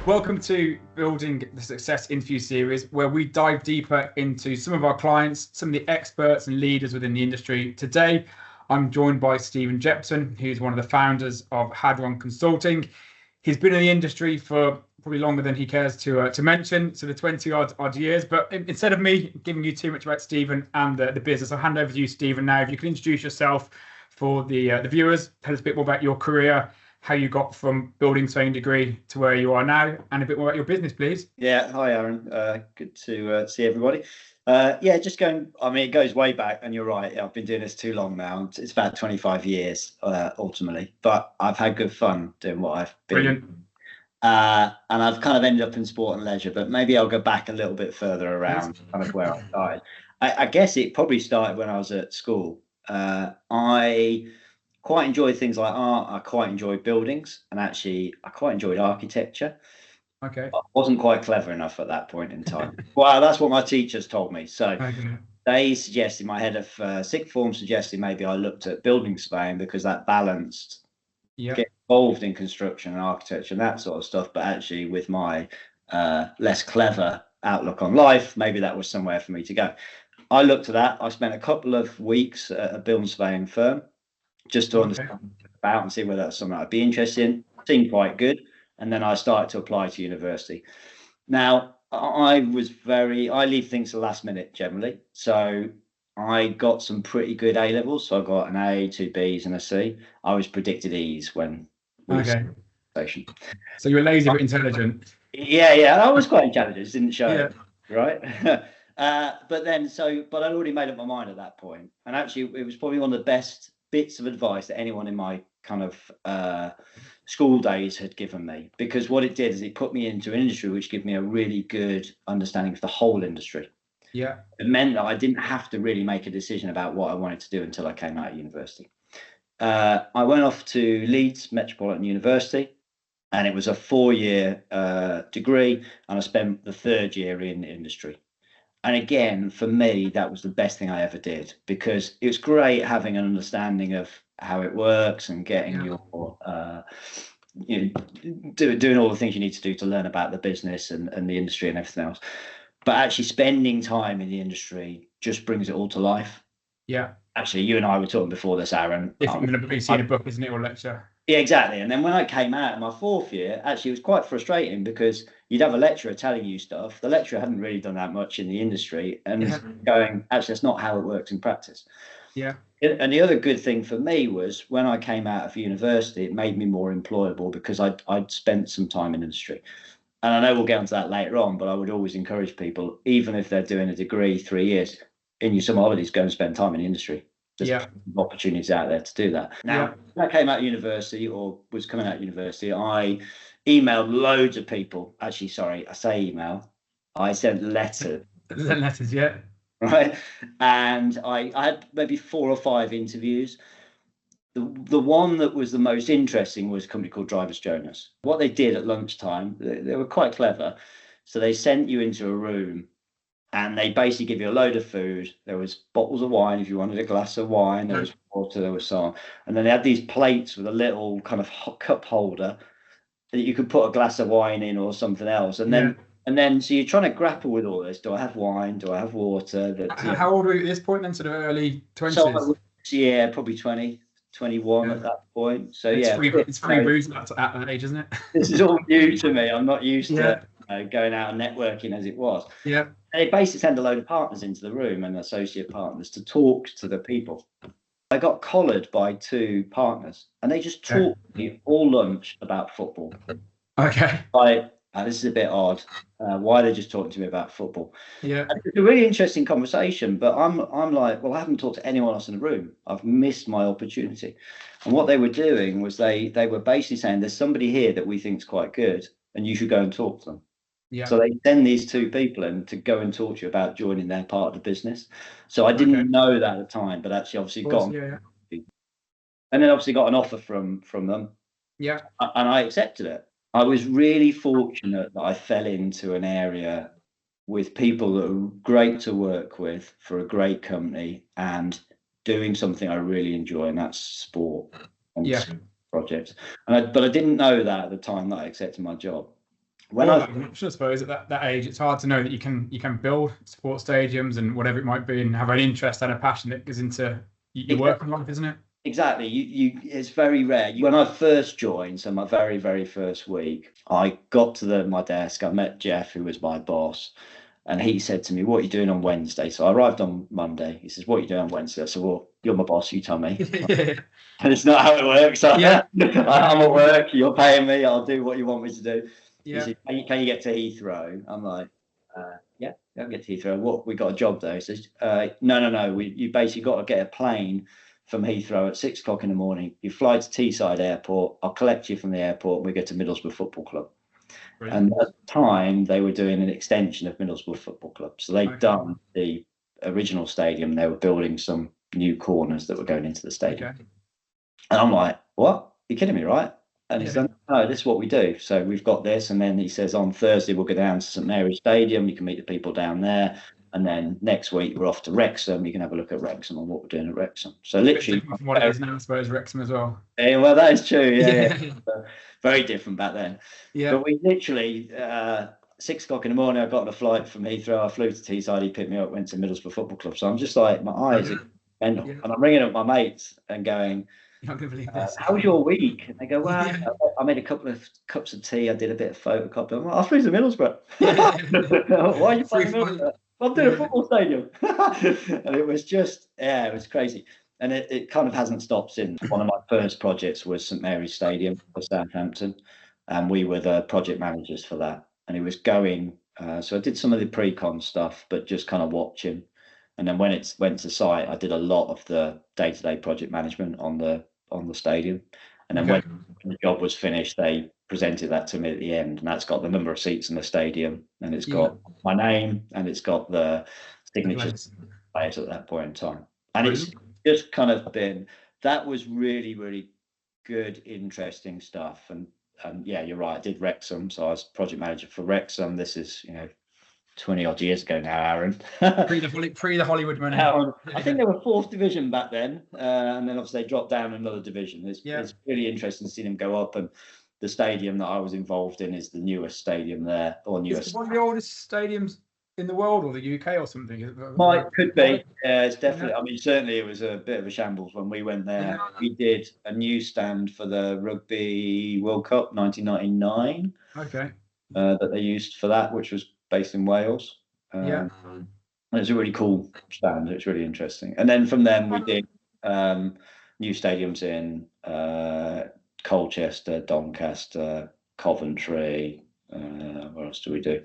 Welcome to Building the Success interview series, where we dive deeper into some of our clients, some of the experts and leaders within the industry. Today, I'm joined by Stephen Jepson, who's one of the founders of Hadron Consulting. He's been in the industry for probably longer than he cares to mention, so the 20 odd years. But instead of me giving you too much about Stephen and the business, I'll hand over to you, Stephen. Now, if you can introduce yourself for the viewers, tell us a bit more about your career, how you got from building surveying degree to where you are now, and a bit more about your business, please. Yeah, hi Aaron. Good to see everybody. It goes way back, and you're right. I've been doing this too long now. It's about 25 years ultimately, but I've had good fun doing what I've been. Brilliant. And I've kind of ended up in sport and leisure, but maybe I'll go back a little bit further around kind of where I started. I guess it probably started when I was at school. I quite enjoyed things like art. I quite enjoyed buildings, and actually I quite enjoyed architecture. Okay. I wasn't quite clever enough at that point in time. Well, that's what my teachers told me. So they suggested, my head of sixth form suggested maybe I looked at building surveying because that balanced get involved in construction and architecture and that sort of stuff. But actually with my less clever outlook on life, maybe that was somewhere for me to go. I looked at that. I spent a couple of weeks at a building surveying firm just to understand about and see whether that's something I'd be interested in. Seemed quite good. And then I started to apply to university. Now, I leave things to the last minute generally. So I got some pretty good A levels. So I got an A, 2 Bs and a C. I was predicted E's when we were station. So you were lazy but intelligent. Yeah. I was quite intelligent, didn't show it, right? But I'd already made up my mind at that point. And actually it was probably one of the best bits of advice that anyone in my kind of school days had given me, because what it did is it put me into an industry which gave me a really good understanding of the whole industry. It meant that I didn't have to really make a decision about what I wanted to do until I came out of university. I went off to Leeds Metropolitan University, and it was a 4-year degree, and I spent the 3rd year in industry. And again, for me, that was the best thing I ever did, because it was great having an understanding of how it works and getting your, doing all the things you need to do to learn about the business and the industry and everything else. But actually spending time in the industry just brings it all to life. Yeah. Actually, you and I were talking before this, Aaron. You've seen a book, isn't it, or lecture? Yeah, exactly. And then when I came out in my 4th year, actually, it was quite frustrating because you'd have a lecturer telling you stuff. The lecturer hadn't really done that much in the industry, and going, actually, that's not how it works in practice. Yeah. And the other good thing for me was when I came out of university, it made me more employable because I'd spent some time in industry. And I know we'll get onto that later on, but I would always encourage people, even if they're doing a degree 3 years, in your summer holidays, go and spend time in the industry. There's opportunities out there to do that. Now, when I came out of university, or was coming out of university, I emailed loads of people. Actually, sorry, I say email. I sent letters. Letters, right. And I had maybe 4 or 5 interviews. The one that was the most interesting was a company called Drivers Jonas. What they did at lunchtime, they were quite clever. So they sent you into a room, and they basically give you a load of food. There was bottles of wine if you wanted a glass of wine. There was water, there was so on. And then they had these plates with a little kind of cup holder that you could put a glass of wine in or something else. And then so you're trying to grapple with all this. Do I have wine? Do I have water? How old were you at this point then? Sort of early 20s? So, probably 20, 21 at that point. So it's free booze at that age, isn't it? This is all new to me. I'm not used to going out and networking as it was. And they basically send a load of partners into the room and associate partners to talk to the people. I got collared by 2 partners, and they just talked to me all lunch about football. This is a bit odd. Why are they just talking to me about football? And it's a really interesting conversation, but I'm like, well, I haven't talked to anyone else in the room. I've missed my opportunity. And what they were doing was they were basically saying, there's somebody here that we think is quite good, and you should go and talk to them. So they send these 2 people in to go and talk to you about joining their part of the business. So I didn't know that at the time, but actually obviously got and then obviously got an offer from them. And I accepted it. I was really fortunate that I fell into an area with people that are great to work with for a great company and doing something I really enjoy, and that's sport and projects. But I didn't know that at the time that I accepted my job. I suppose at that age, it's hard to know that you can build sports stadiums and whatever it might be, and have an interest and a passion that goes into your work in life, isn't it? Exactly. It's very rare. When I first joined, so my very, very first week, I got to my desk. I met Jeff, who was my boss, and he said to me, "What are you doing on Wednesday?" So I arrived on Monday. He says, "What are you doing on Wednesday?" I said, "Well, you're my boss. You tell me." And it's not how it works. I'm at work. You're paying me. I'll do what you want me to do. He said, can you get to Heathrow? I'm like, yeah, I can get to Heathrow. What? We got a job though. He says, no. You basically got to get a plane from Heathrow at 6 o'clock in the morning. You fly to Teesside Airport. I'll collect you from the airport. And we go to Middlesbrough Football Club. Brilliant. And at the time, they were doing an extension of Middlesbrough Football Club. So they'd done the original stadium. They were building some new corners that were going into the stadium. Okay. And I'm like, what? You're kidding me, right? And he said, no, this is what we do. So we've got this. And then he says, on Thursday, we'll go down to St Mary's Stadium. You can meet the people down there. And then next week, we're off to Wrexham. You can have a look at Wrexham and what we're doing at Wrexham. So literally. From what it is now, I suppose, Wrexham as well. Yeah, well, that is true. Yeah. Very different back then. Yeah. But we literally, 6 o'clock in the morning, I got on a flight from Heathrow. I flew to Teesside. He picked me up, went to Middlesbrough Football Club. So I'm just like, my eyes are mental. Yeah. And I'm ringing up my mates and going, you're not going to believe this. How was your week? And they go, well, I made a couple of cups of tea. I did a bit of photocopy. I'm like, I flew to Middlesbrough. Why are you playing Middlesbrough? I'm doing a football stadium. And it was just, it was crazy. And it kind of hasn't stopped since. One of my first projects was St Mary's Stadium for Southampton. And we were the project managers for that. And it was going, so I did some of the pre-con stuff, but just kind of watching. And then when it went to site, I did a lot of the day-to-day project management on the stadium. And then when the job was finished, they presented that to me at the end, and that's got the number of seats in the stadium, and it's got my name, and it's got the signatures players at that point in time. And it's just kind of been, that was really, really good, interesting stuff. And yeah, you're right. I did Wrexham, so I was project manager for Wrexham. This is 20 odd years ago now, Aaron. pre the Hollywood money. I think they were 4th division back then, and then obviously they dropped down another division. It's really interesting to see them go up, and the stadium that I was involved in is the newest stadium there, or newest. It's one of the oldest stadiums in the world, or the UK, or something. Could be. Yeah, it's definitely. I mean, certainly it was a bit of a shambles when we went there. Yeah. We did a new stand for the Rugby World Cup 1999. Okay. That they used for that, which was based in Wales. It was a really cool stand. It was really interesting. And then from them, we did new stadiums in Colchester, Doncaster, Coventry. What else do we do?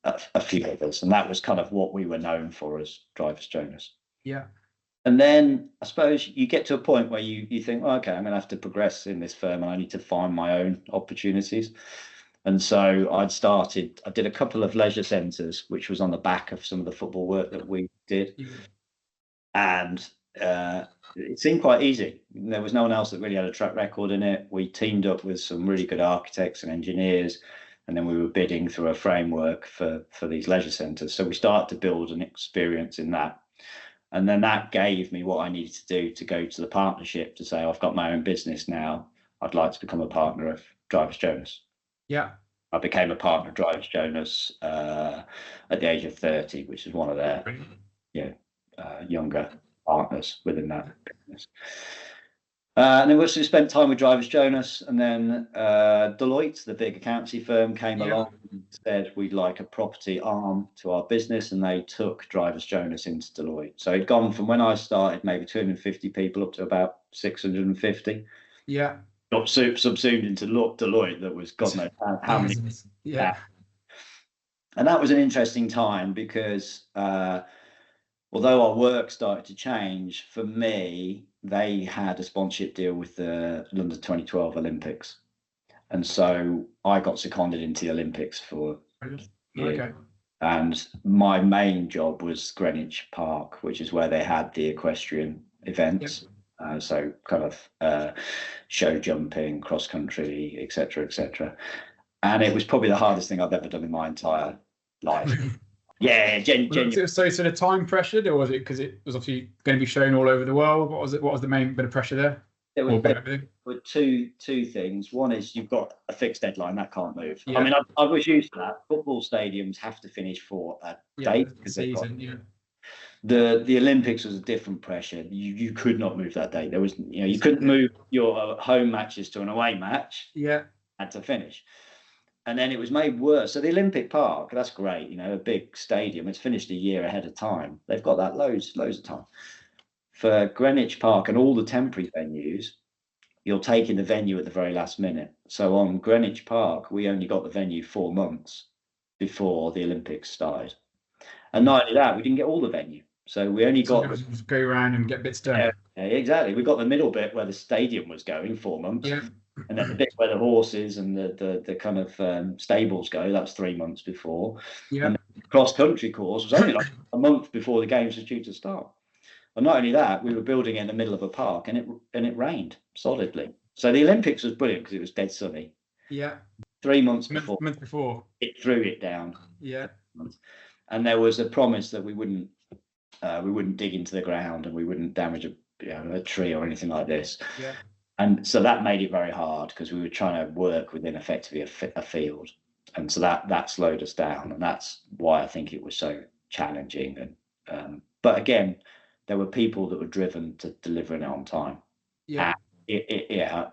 A few others. And that was kind of what we were known for as Drivers Jonas. Yeah. And then I suppose you get to a point where you think, well, okay, I'm going to have to progress in this firm and I need to find my own opportunities. And so I did a couple of leisure centres, which was on the back of some of the football work that we did. And it seemed quite easy. There was no one else that really had a track record in it. We teamed up with some really good architects and engineers, and then we were bidding through a framework for these leisure centres. So we started to build an experience in that. And then that gave me what I needed to do to go to the partnership to say, I've got my own business now. I'd like to become a partner of Drivers Jonas. Yeah. I became a partner of Drivers Jonas at the age of 30, which is one of their younger partners within that business. And then we also spent time with Drivers Jonas, and then Deloitte, the big accountancy firm, came along and said we'd like a property arm to our business, and they took Drivers Jonas into Deloitte. So it'd gone from when I started maybe 250 people up to about 650. Yeah. Got subsumed into Deloitte that was God knows how many. Yeah. And that was an interesting time because although our work started to change, for me, they had a sponsorship deal with the London 2012 Olympics. And so I got seconded into the Olympics for okay. And my main job was Greenwich Park, which is where they had the equestrian events. Yep. So kind of show jumping, cross country, etc., etc. And it was probably the hardest thing I've ever done in my entire life. Was it so sort of time pressured, or was it because it was obviously going to be shown all over the world? What was the main bit of pressure there? there were two things. One is you've got a fixed deadline that can't move. I mean, I was used to that. Football stadiums have to finish for a date because the Olympics was a different pressure. You could not move that date. There was, you couldn't move your home matches to an away match. Had to finish. And then it was made worse. So the Olympic Park, that's great, a big stadium. It's finished a year ahead of time. They've got that loads of time. For Greenwich Park and all the temporary venues, you're taking the venue at the very last minute. So on Greenwich Park, we only got the venue 4 months before the Olympics started. And not only that, we didn't get all the venue. So we only got go around and get bits done. Yeah, exactly. We got the middle bit where the stadium was going 4 months. And then the bit where the horses and the kind of stables go, that's 3 months before. And the cross-country course was only like a month before the games were due to start. And not only that, we were building in the middle of a park, and it rained solidly. So the Olympics was brilliant because it was dead sunny. 3 months before, it threw it down. And there was a promise that we wouldn't dig into the ground and we wouldn't damage a tree or anything like this. And so that made it very hard because we were trying to work within effectively a field, and so that slowed us down, and that's why I think it was so challenging. And but again, there were people that were driven to delivering it on time.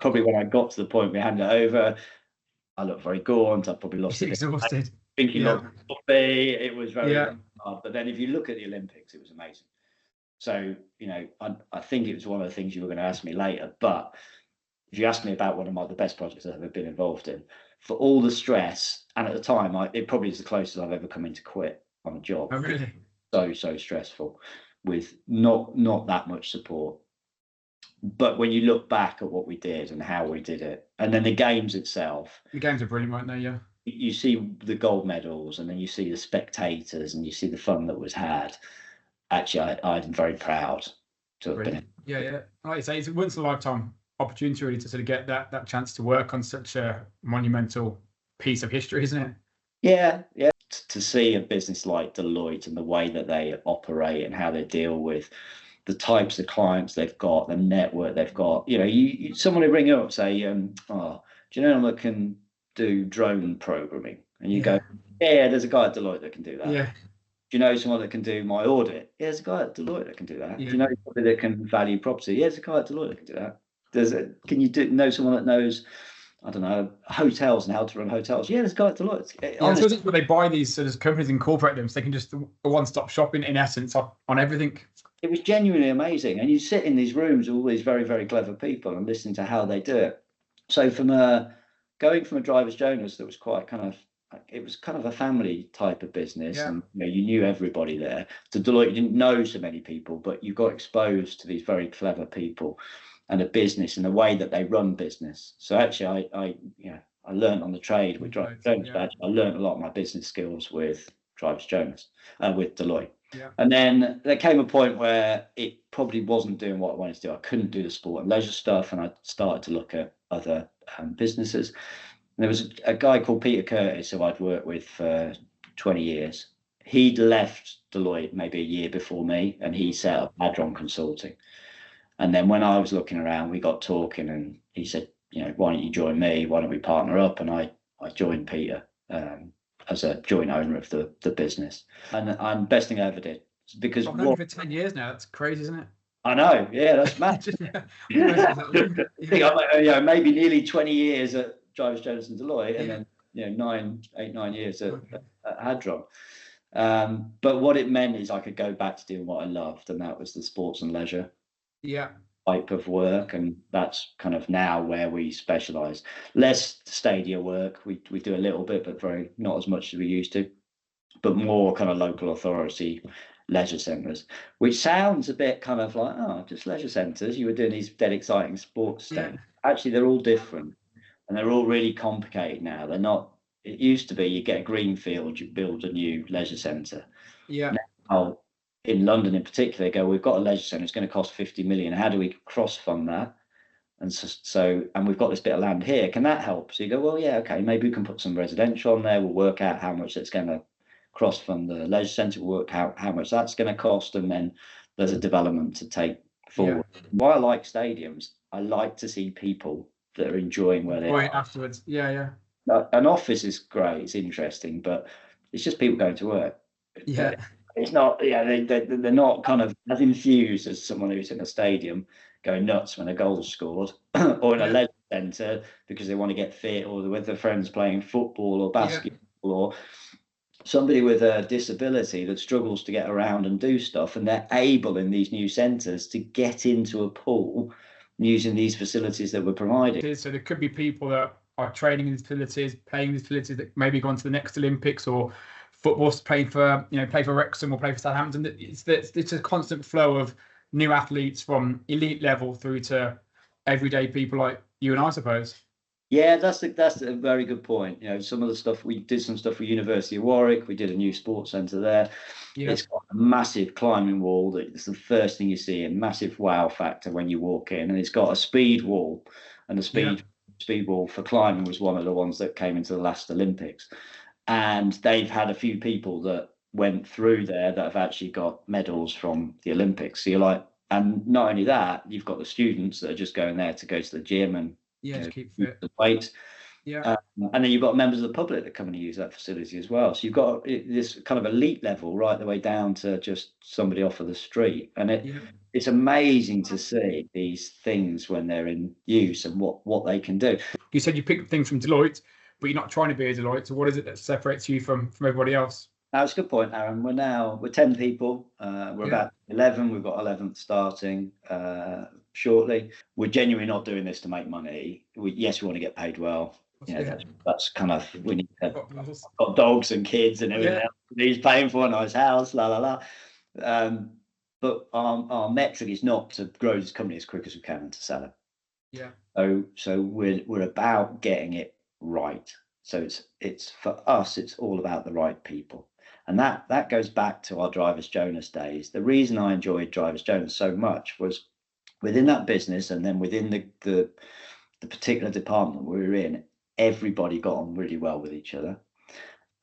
Probably when I got to the point we handed it over, I looked very gaunt. I probably lost exhausted. Thinking of coffee. It was very hard. But then if you look at the Olympics, it was amazing. So, I think it was one of the things you were going to ask me later. But if you ask me about one of the best projects I've ever been involved in, for all the stress, and at the time, it probably is the closest I've ever come in to quit on a job. Oh, really? So stressful, with not that much support. But when you look back at what we did and how we did it, and then the games itself. The games are brilliant, weren't they? You see the gold medals, and then you see the spectators, and you see the fun that was had. Actually, I'm very proud to have been. Like you say, it's a once in a lifetime opportunity really to sort of get that chance to work on such a monumental piece of history, isn't it? Yeah. To see a business like Deloitte and the way that they operate and how they deal with the types of clients they've got, the network they've got. Someone will ring up and say, do you know anyone that can do drone programming? And you go, there's a guy at Deloitte that can do that. Do you know someone that can do my audit? Yeah, there's a guy at Deloitte that can do that. Do you know somebody that can value property? Yeah, there's a guy at Deloitte that can do that. Can you know someone that knows, I don't know, hotels and how to run hotels? Yeah, there's a guy at Deloitte. I suppose it's where they buy these sort of companies, incorporate them, so they can just a one-stop shopping in essence on everything. It was genuinely amazing. And you sit in these rooms with all these very, very clever people and listening to how they do it. So going from a driver's Jonas that was quite it was kind of a family type of business, and you knew everybody there. To Deloitte, you didn't know so many people, but you got exposed to these very clever people and a business and the way that they run business. So actually, I learned on the trade with Drivers Jonas. But actually, I learned a lot of my business skills with Drivers Jonas, with Deloitte. And then there came a point where it probably wasn't doing what I wanted to do. I couldn't do the sport and leisure stuff, and I started to look at other businesses. And there was a guy called Peter Curtis who I'd worked with for 20 years. He'd left Deloitte maybe a year before me, and he set up Hadron Consulting. And then when I was looking around, we got talking, and he said, why don't you join me? Why don't we partner up? And I joined Peter as a joint owner of the business. And best thing I ever did. Because I've known you for 10 years now. That's crazy, isn't it? I know. Yeah, that's mad. Maybe nearly 20 years at Drivers Jonas and Deloitte, and then 9 years at Hadron. But what it meant is I could go back to doing what I loved, and that was the sports and leisure type of work, and that's kind of now where we specialise. Less stadia work. We do a little bit, but not as much as we used to. But more kind of local authority leisure centres, which sounds a bit kind of like, just leisure centres. You were doing these dead exciting sports things. Actually, they're all different. And they're all really complicated now. They're not. It used to be you get a green field, you build a new leisure centre. Now, in London in particular, they go, we've got a leisure centre, it's going to cost 50 million. How do we cross fund that? And we've got this bit of land here. Can that help? So you go, well, yeah, okay, maybe we can put some residential on there. We'll work out how much it's going to cross fund the leisure centre. We'll work out how much that's going to cost, and then there's a development to take forward. Why I like stadiums, I like to see people that are enjoying where they are afterwards. Yeah. An office is great, it's interesting, but it's just people going to work. Yeah. It's not, they're not kind of as infused as someone who's in a stadium going nuts when a goal's scored, or in a leisure centre because they want to get fit, or with their friends playing football or basketball, or somebody with a disability that struggles to get around and do stuff, and they're able in these new centres to get into a pool using these facilities that we're providing. So there could be people that are training in these facilities, playing in these facilities that maybe gone to the next Olympics, or football's play for Wrexham or play for Southampton. It's a constant flow of new athletes from elite level through to everyday people like you and I suppose. Yeah, that's a very good point. Some of the stuff we did, some stuff with University of Warwick. We did a new sports centre there. Yeah. It's got a massive climbing wall that it's the first thing you see, a massive wow factor when you walk in, and it's got a speed wall, and the speed wall for climbing was one of the ones that came into the last Olympics, and they've had a few people that went through there that have actually got medals from the Olympics. So you're like, and not only that, you've got the students that are just going there to go to the gym and keep fit, the weights. And then you've got members of the public that come and use that facility as well. So you've got this kind of elite level right the way down to just somebody off of the street. And it's amazing to see these things when they're in use and what they can do. You said you picked things from Deloitte, but you're not trying to be a Deloitte. So what is it that separates you from everybody else? That's a good point, Aaron. We're 10 people. We're about 11. We've got 11th starting shortly. We're genuinely not doing this to make money. We want to get paid well. That's kind of, we need to got dogs and kids and everything else. He's paying for a nice house, but our metric is not to grow this company as quick as we can and to sell it. So we're about getting it right. So it's for us, it's all about the right people. And that goes back to our Drivers Jonas days. The reason I enjoyed Drivers Jonas so much was within that business, and then within the particular department we were in, everybody got on really well with each other.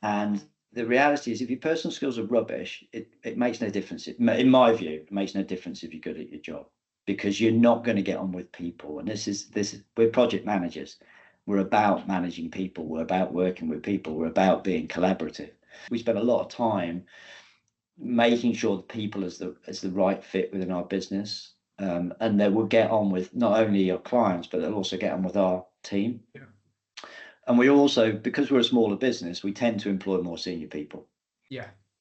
And the reality is, if your personal skills are rubbish, it makes no difference. In my view, it makes no difference if you're good at your job, because you're not going to get on with people. And this is we're project managers. We're about managing people. We're about working with people. We're about being collaborative. We spend a lot of time making sure the people is the right fit within our business, and they will get on with not only our clients, but they'll also get on with our team. And we also, because we're a smaller business, we tend to employ more senior people.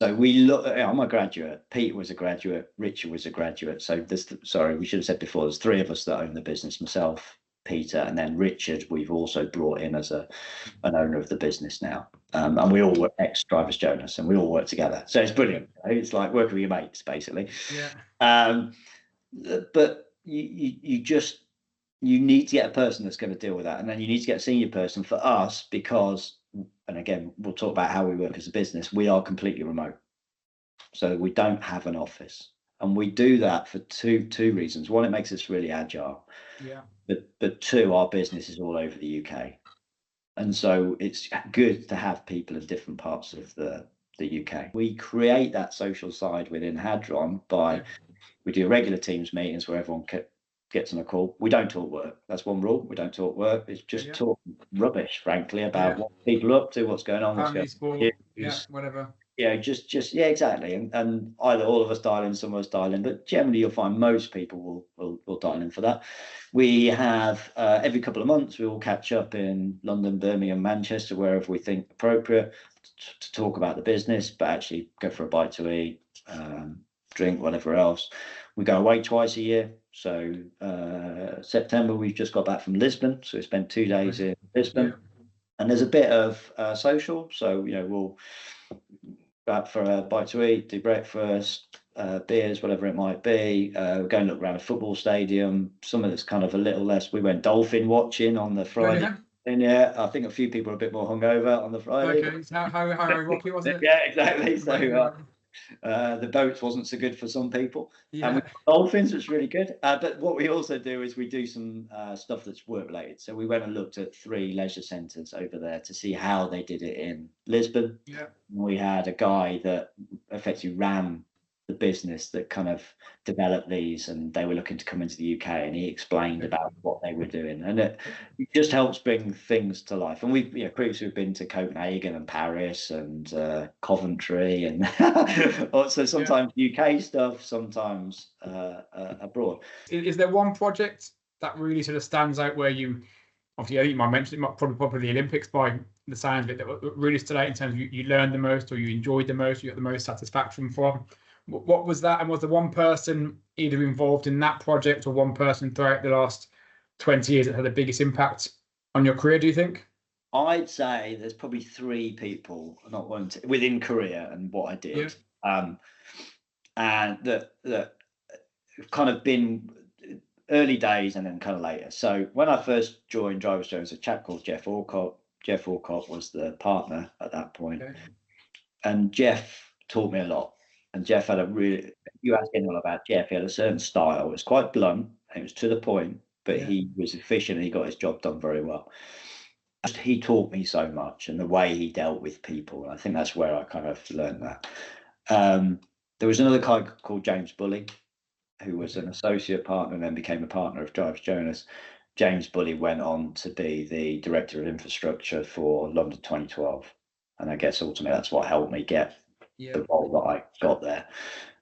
So we look. I'm a graduate. Peter was a graduate. Richard was a graduate. So we should have said before, there's 3 of us that own the business. Myself, Peter, and then Richard we've also brought in as an owner of the business now, and we all were ex-Drivers Jonas, and we all work together, so it's brilliant. It's like working with your mates basically. But you need to get a person that's going to deal with that, and then you need to get a senior person. For us, because, and again we'll talk about how we work as a business, we are completely remote, so we don't have an office, and we do that for two reasons. One, it makes us really agile. But 2, our business is all over the UK, and so it's good to have people in different parts of the UK. We create that social side within Hadron by we do regular Teams meetings where everyone gets on a call. We don't talk work. That's one rule. We don't talk work. It's just talk rubbish, frankly, about what people are up to, what's going on, what's going on, whatever. Exactly. And either all of us dial in, some of us dial in, but generally you'll find most people will dial in for that. We have every couple of months we will catch up in London, Birmingham, Manchester, wherever we think appropriate to talk about the business, but actually go for a bite to eat, drink, whatever else. We go away twice a year. So September we've just got back from Lisbon, so we spent 2 days in Lisbon, and there's a bit of social. So we'll go out for a bite to eat, do breakfast, beers, whatever it might be. Go and look around a football stadium. Some of it's kind of a little less. We went dolphin watching on the Friday. And I think a few people are a bit more hungover on the Friday. Okay, so how rocky was it? Yeah, exactly. So the boats wasn't so good for some people. And dolphins was really good. But what we also do is we do some stuff that's work related. So we went and looked at 3 leisure centres over there to see how they did it in Lisbon. We had a guy that effectively ran the business that kind of developed these, and they were looking to come into the UK, and he explained about what they were doing, and it just helps bring things to life. And we've, previously we've been to Copenhagen and Paris and Coventry, and also sometimes UK stuff, sometimes abroad. Is there one project that really sort of stands out where you, obviously I think you might mention it, probably the Olympics by the sound of it, that really stood out in terms of you learned the most, or you enjoyed the most, you got the most satisfaction from? What was that? And was there one person either involved in that project, or one person throughout the last 20 years that had the biggest impact on your career, do you think? I'd say there's probably 3 people, not one, within career and what I did, and that kind of been early days and then kind of later. So when I first joined Drivers Jones, a chap called Jeff Alcott. Jeff Alcott was the partner at that point. Okay. And Jeff taught me a lot. And Jeff had you ask anyone about Jeff, he had a certain style. It was quite blunt, and it was to the point, but he was efficient and he got his job done very well. He taught me so much, and the way he dealt with people. And I think that's where I kind of learned that. There was another guy called James Bully, who was an associate partner and then became a partner of Drivers Jonas. James Bully went on to be the director of infrastructure for London 2012. And I guess ultimately that's what helped me get the role that I got there.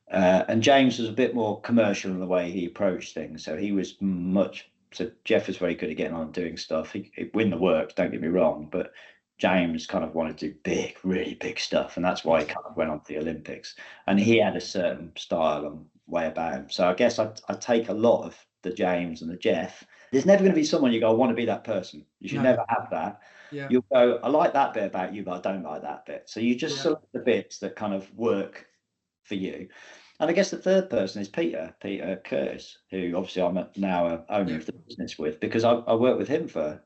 And James was a bit more commercial in the way he approached things. So he was so Jeff was very good at getting on and doing stuff. He'd win the work, don't get me wrong, but James kind of wanted to do big, really big stuff. And that's why he kind of went on to the Olympics. And he had a certain style and way about him. So I guess I take a lot of the James and the Jeff. There's never going to be someone you go, I want to be that person. You should never have that. You'll go, I like that bit about you, but I don't like that bit. So you just select the bits that kind of work for you. And I guess the third person is Peter Curtis, who obviously I'm now an owner of the business with, because I worked with him for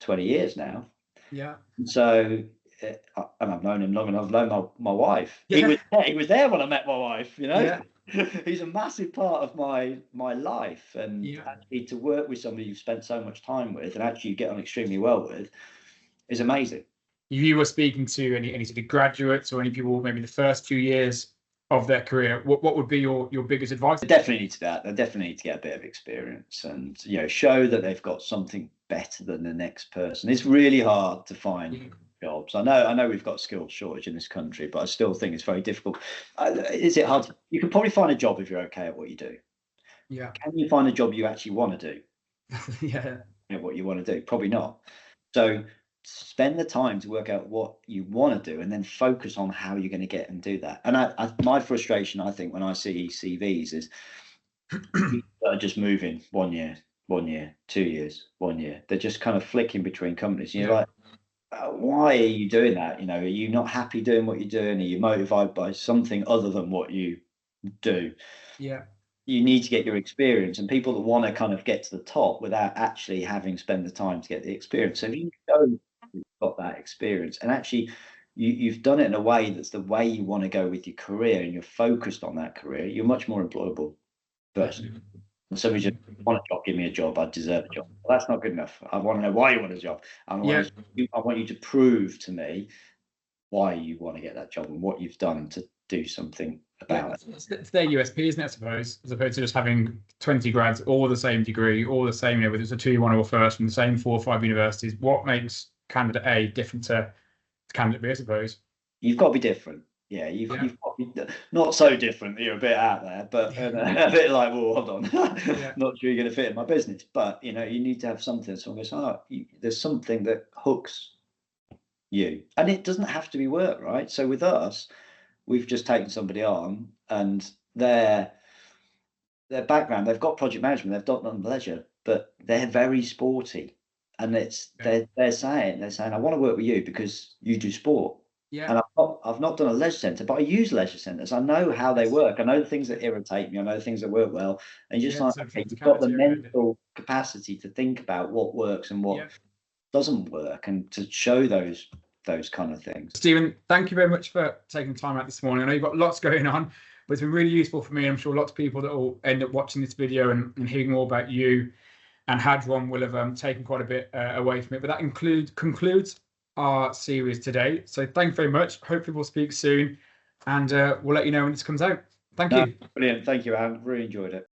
20 years now. Yeah. So, and I've known him long enough. I've known my wife. Yeah. He was there when I met my wife, Yeah. He's a massive part of my life, and actually to work with somebody you've spent so much time with and actually you get on extremely well with is amazing. If you were speaking to any sort of graduates or any people maybe the first few years of their career, what would be your biggest advice? They definitely need to that. They definitely need to get a bit of experience and show that they've got something better than the next person. It's really hard to find jobs. I know we've got skills shortage in this country, but I still think it's very difficult. Is it hard? You can probably find a job if you're okay at what you do. Yeah. Can you find a job you actually want to do? Yeah. What you want to do? Probably not. So spend the time to work out what you want to do, and then focus on how you're going to get and do that. And my frustration, I think, when I see CVs is people are just moving 1 year, 2 years, 1 year. They're just kind of flicking between companies. And you're like, why are you doing that? Are you not happy doing what you're doing? Are you motivated by something other than what you do? Yeah. You need to get your experience, and people that want to kind of get to the top without actually having spent the time to get the experience. So if you got that experience and actually you've done it in a way that's the way you want to go with your career, and you're focused on that career, you're much more employable person. And somebody just want a job, give me a job, I deserve a job. Well, that's not good enough. I want to know why you want a job. I want you to prove to me why you want to get that job and what you've done to do something about it. It's their USP, isn't it, I suppose, as opposed to just having 20 grads, all the same degree, all the same, whether it's a 2-1 or first from the same 4 or 5 universities. What makes candidate A different to candidate B, I suppose? You've got to be different. Yeah, you've got to be not so different that you're a bit out there, but a bit like, well, hold on, not sure you're going to fit in my business. But you need to have something. Someone goes, there's something that hooks you, and it doesn't have to be work, right? So with us, we've just taken somebody on, and their background, they've got project management, they've done leisure, but they're very sporty, and they're saying, I want to work with you because you do sport. Yeah. And I've not done a leisure centre, but I use leisure centres. I know how they work. I know the things that irritate me. I know the things that work well. And you've got the mental capacity to think about what works and what doesn't work, and to show those kind of things. Stephen, thank you very much for taking time out this morning. I know you've got lots going on, but it's been really useful for me. I'm sure lots of people that will end up watching this video and hearing more about you and Hadron will have taken quite a bit away from it. But that concludes our series today. So thank you very much. Hopefully we'll speak soon, and we'll let you know when this comes out. Thank you. Brilliant. Thank you, Anne. Really enjoyed it.